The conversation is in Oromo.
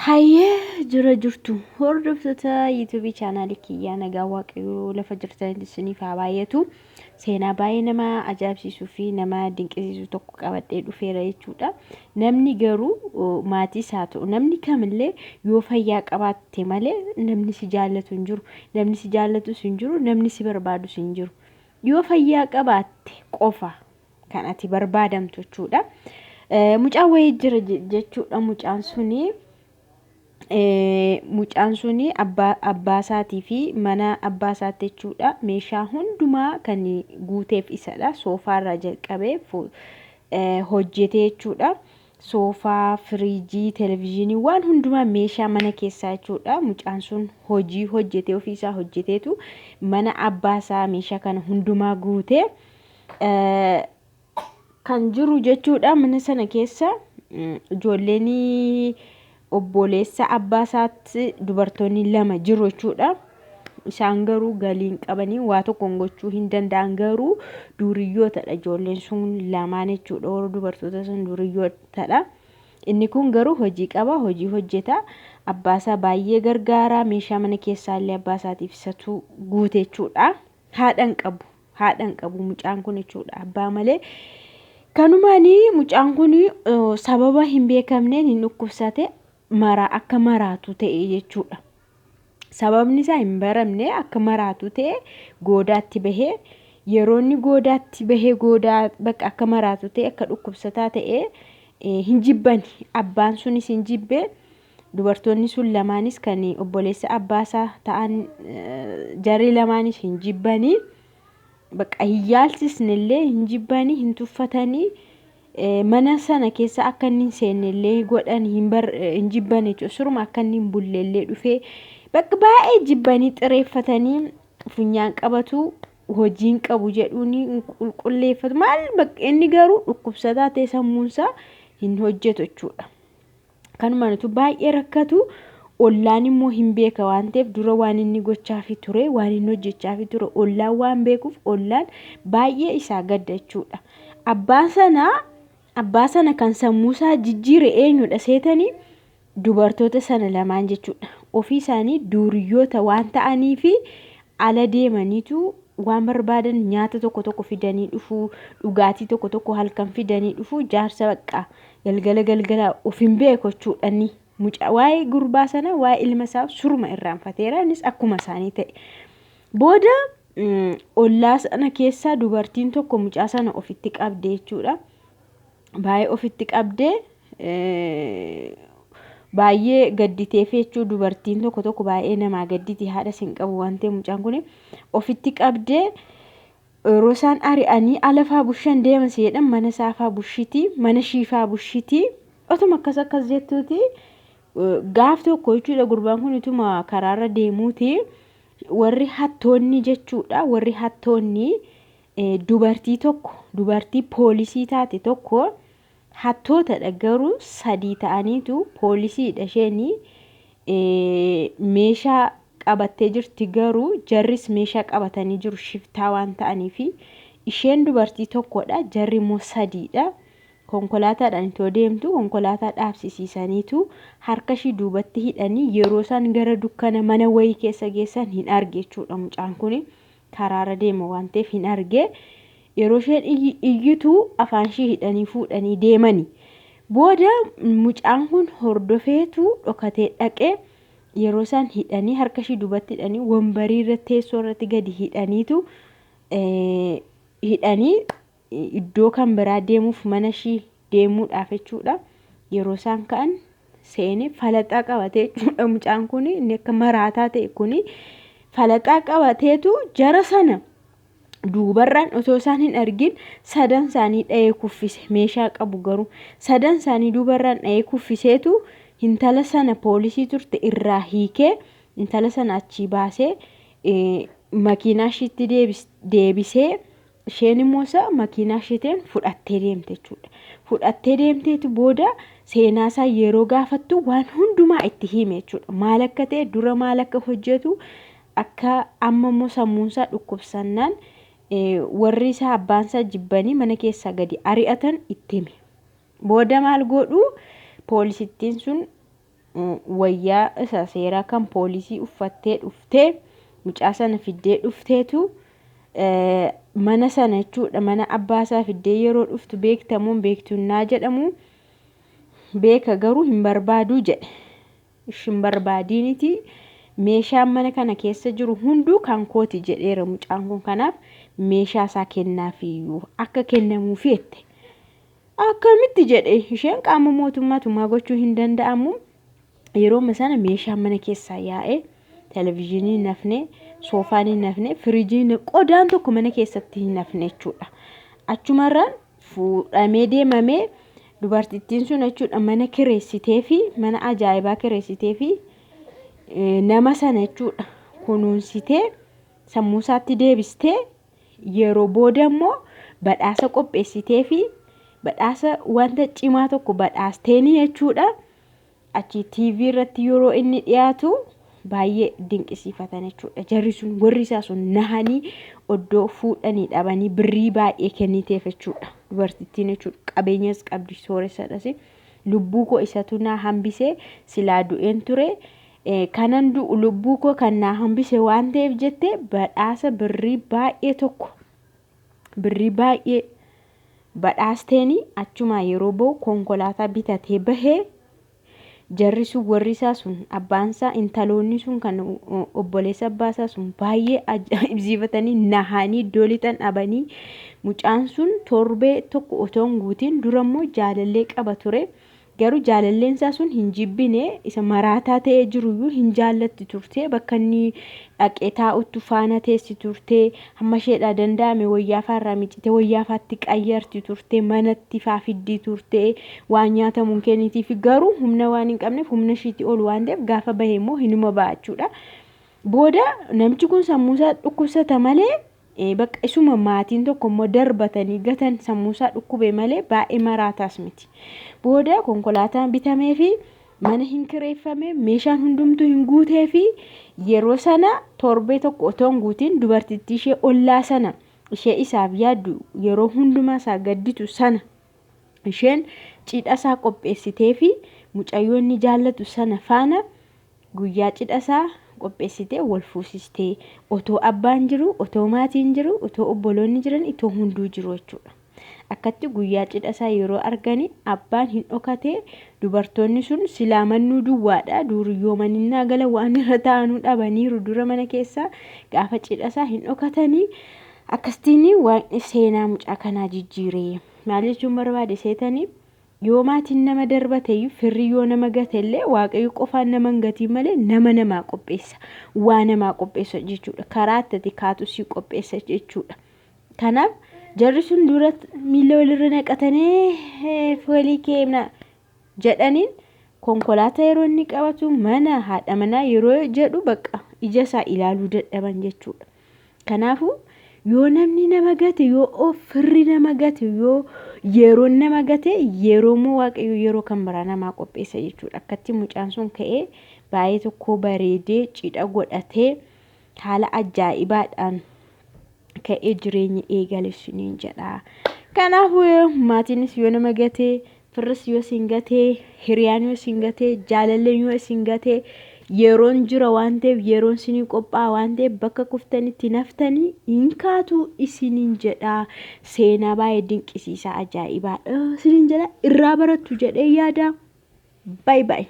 Hayyee jira jirtu hordoftoota YouTube chaanaalii kiyyaa nagaa waaqayyoo lafa jirtan isiniif haa baay'atu. Seenaa baay'ee nama ajaa'ibsiisuu fi nama dinqisiisu tokko qabadhee dhufeera jechuudha. Namni garuu maatiis haa ta'u namni kamillee yoo fayyaa qabaatte malee namni si jaallatu hin jiru. Namni si jaallatus hin jiru, namni si barbaadus hin jiru. Yoo fayyaa qabaatte qofa kan ati barbaadamtu jechuudha. Mucaan wayii jira jechuudha. Mucaan suni abbaa isaatii fi mana abbaa isaatti jechuudha. Meeshaa hundumaa kan guuteef isadha. Soofaarraa jalqabee hojjetee jechuudha. Soofaa, firiijii, televezyiinii waan hundumaa meeshaa mana keessaa jechuudha. Mucaan sun hojii hojjetee ofiisaa hojjeteetu mana abbaa isaa meeshaa kana hundumaa guutee kan jiru jechuudha. Mana sana keessa ijoolleen obboleessa abbaa isaatti dubartoonni lama jiru jechuudha. Isaan garuu galiin qabanii waa tokko gochuu hin danda'an garuu duuriyyootadha ijoolleen sun lamaan jechuudha. Warra dubartoota sun duuriyyootadha. Inni kun garuu hojii qaba, hojii hojjeta. Abbaa isaa baay'ee gargaara. Meeshaa mana keessaallee abbaa isaatiif isatu guute jechuudha. Haadhan qabu mucaan kun jechuudha. Abbaa malee. Kanumaanii mucaan kun sababa hin beekamneen hin dhukkubsate. Akka maraatu ta'e jechuudha. Sababni isaa hin baramne akka maraatu ta'e goodaatti bahee yeroo inni goodaatti bahee bakka akka maraatu ta'e akka dhukkubsataa ta'e hin jibbani. Abbaan sunis hin jibbe. Dubartoonni sun lamaanis kan obboleessa abbaasaa ta'an jarri lamaanis hin jibbanii. Bakka hin yaalsisnellee hin jibbanii hin tuffatanii. Mana sana keessa akka inni hin seennellee godhan hin jibban jechuudha. Suruma akka inni hin bullellee dhufee bakka baay'ee jibbanii xireeffatanii funyaan qabatu hojiin qabu jedhuuni qulqulleeffatu. Maal bakka inni garuu dhukkubsataa ta'e sammuunsaa hin hojjetu jechuudha. Kanumaanitu baay'ee rakkatu. Ollaan immoo hin beeka waan ta'eef dura waan inni gochaafi ture waan inni hojjechaafi ture ollaan waan beekuuf ollaan baay'ee isaa gadda jechuudha. Abbaa sana kan sammuusaa jijjiire eenyudha seetanii dubartoota sana lamaan jechuudha. Ofii isaanii duuriyyoota waan ta'anii fi ala deemaniitu waan barbaadan nyaata tokko fidanii dhufuu, dhugaatii tokko halkan fidanii dhufuu, jaarsa bakka galgala of hin beeku jechuudha. Mucaa waa'ee gurbaa sana waa'ee ilma isaa suruma irraanfateera. Innis akkuma isaanii ta'e. Booda ollaa sana keessa dubartiin tokko mucaa sana ofitti qabdee jechuudha. Baay'ee ofitti qabdee baay'ee gadditeef jechuudha. Dubartiin tokko baay'ee namaa gadditi. Haadha sin qabu waan ta'eef mucaan kun ofitti qabdee yeroo isaan ari'anii alafaa bushan deeman jedhan mana isaafaa bushiti, mana shiifaa bushiti. Otuma akkas jettuuti gaaf tokko jechuudha. Gurbaan kun utuma karaarra deemuuti. Warri hattoonni jechuudha. Warri hattoonni dubartii poolisii taate tokko hattootadha garuu 3 ta'aniitu poolisiidha isheenii meeshaa qabattee jirti garuu jarris meeshaa qabatanii jiru shiftaa waan ta'aniifi isheen dubartii tokkodha jarri immoo 3dha. Konkolaataadhaan itoo deemtu konkolaataa dhaabsisiisaniitu harka ishii duubatti hidhanii yeroo isaan gara dukkana mana wayii keessa geessan hin arge jechuudha. Mucaan kun karaarra deema waan ta'eef hin arge. Yeroo isheen iyyitu afaan ishii hidhanii fuudhanii deemani. Booda mucaan kun hordofeetu dhokatee dhaqee yeroo isaan hidhanii harka ishii duubatti hidhanii wombarii irratti teessoo irratti gadi hidhanii iddoo kan biraa deemuuf mana ishii deemuudhaaf jechuudha. Yeroo isaan ka'an seenee falaxaa qabatee jechuudha. Mucaan kun inni akka maraataa ta'e kun falaxaa qabateetu jara sana duubarraan otoo isaan hin argin 3 isaanii dha'ee kuffise. Meeshaa qabu garuu 3 isaanii duubarraan dha'ee kuffiseetu intala sana poolisii turte irraa hiikee intala sana achii baasee makiinaa ishiitti deebisee isheen immoo makiinaa isheetiin fudhattee deemte jechuudha. Fudhattee deemteetu booda seenaa isaa yeroo gaafattu waan hundumaa itti hime jechuudha. Maal akka ta'e dura maal akka hojjetu akka amma immoo sammuunsaa dhukkubsannaan warri isaa abbaan isaa jibbanii mana keessaa gadi ari'atan itti hime. Booda maal godhu poolisittiin sun wayyaa isa seeraa kan poolisii uffattee dhuftee mucaa sana fiddee dhufteetu mana sana jechuudha mana abbaasaa fiddee yeroo dhuftu beektamuun beektunnaa jedhamu beeka garuu hin barbaaduu jedhe. Ishin barbaadiiniti meeshaan mana kana keessa jiru hunduu kan kooti jedheera mucaan kun. Kanaaf meeshaa isaa kennaafiyyuu akka kennamuufi jette. Akkamitti jedhe isheen qaama mootummaa gochuu hin danda'amu. Yeroo sana meeshaan mana keessaa yaa'ee televizyinii nafne soofaan hin nafne firiijiin qodaan tokko mana keessatti hin nafne jechuudha. Achumarraan fuudhamee deemamee dubartittiin sun jechuudha mana kireessitee fi mana ajaa'ibaa kireessitee fi nama sana jechuudha kunuunsitee sammuusaatti deebistee yeroo booda immoo badhaasa qopheessitee fi badhaasa wanta cimaa tokko badhaasteeni jechuudha. Achi TV irratti yeroo inni dhiyaatu baay'ee dinqisiifatan jechuudha. Jarri sun warri isaa sun nahanii oddoo fuudhanii dhabanii birrii baay'ee kenniteef jechuudha. Dubartittiin jechuudha qabeenyas qabdi sooressadhas lubbuu koo isatu naa hambisee silaa du'een ture. Kanan du'u lubbuu koo kan naa hambise waan ta'eef jettee badhaasa birrii baay'ee tokko birrii baay'ee badhaasteeni achuma yeroo ba'u konkolaataa bitatee bahee. Jarri sun warri isaa sun abbaansaa intaloonni sun kan obboleessa abbaasaa sun baay'ee ajaa'ibsiifatanii nahanii iddoo lixan dhabanii mucaan sun torbee tokko otoo hin guutiin durammoo jaalallee qaba ture. Garuu jaalalleen isaa sun hin jibbine isa maraataa ta'ee jiruyyuu hin jaallatti turte. Bakka inni dhaqee taa'uttu faana teessi turte. Hamma isheedhaa danda'ame wayyaafa irraa miicite wayyaafaatti qayyarti turte. Manatti faafiddii turte. Waan nyaatamuun kennitiif garuu humna waan hin qabneef humna ishiitti ol waan ta'eef gaafa bahe immoo hinuma ba'achuudha. Booda namichi kun sammuusaa dhukkubsata malee bakka isuma maatiin tokko immoo darbatanii gatan sammuusaa dhukkube malee baay'ee maraataas miti. Booda konkolaataan bitamee fi mana hin kireeffame meeshaan hundumtuu hin guutee fi yeroo sana torbee tokko otoo hin guutiin dubartittii ishee ollaa sana ishee isaaf yaaddu yeroo hundumaa isaa gadditu sana isheen cidha isaa qopheessitee fi mucayyoonni jaallatu sana faana guyyaa cidha isaa qopheessitee wal fuusistee otoo abbaan jiru otoo maatiin jiru otoo obboloonni jiran itoo hunduu jiru jechuudha. Akkatti guyyaa cidha isaa yeroo argani abbaan hin dhokatee dubartoonni sun silaamannuu duwwaadha duuriyyoo maninnaa gala waan irra taa'anuu dhabaniiru dura mana keessaa gaafa cidha isaa hin dhokatanii akkastiin waaqni seenaa mucaa kanaa jijjiiree maal jechuun barbaade seetanii yoo maatiin nama darbateeyyuu firri yoo nama gatellee waaqayyo qofaan nama hin gatiin malee namaa qopheessa waa namaa qopheessa jechuudha. Karaa itti kaatu si qopheessa jechuudha. Kanaaf jarri sun dura miila walirra naqatanii foolii keemna jedhaniin konkolaataa yeroo inni qabatu mana haadha manaa yeroo jedhu bakka ija isaa ilaaluu dadhaban jechuudha. Kanaafuu yoo namni nama gate yoo firri nama gate yoo yeroo nama gate yeroo moo waaqayyo yeroo kan biraa namaa qopheessa jechuudha. Akkatti mucaan sun ka'ee baay'ee tokko bareedee cidha godhatee haala ajaa'ibaadhaan ka'ee jireenya eegalessiniin jedha. Kanaafuu maatiinis yoo nama gatee firris yoo sin gatee hiriyaan yoo sin gatee jaalalleen yoo sin gatee yeroon jira waan ta'eef yeroon isinii qophaa'a waan ta'eef bakka kuftanitti naftanii hin kaatu isiniin jedha. Seenaa baay'ee dinqisiisaa ajaa'ibaadha isiniin jedha irraa barattu jedhee yaada. Bye bye.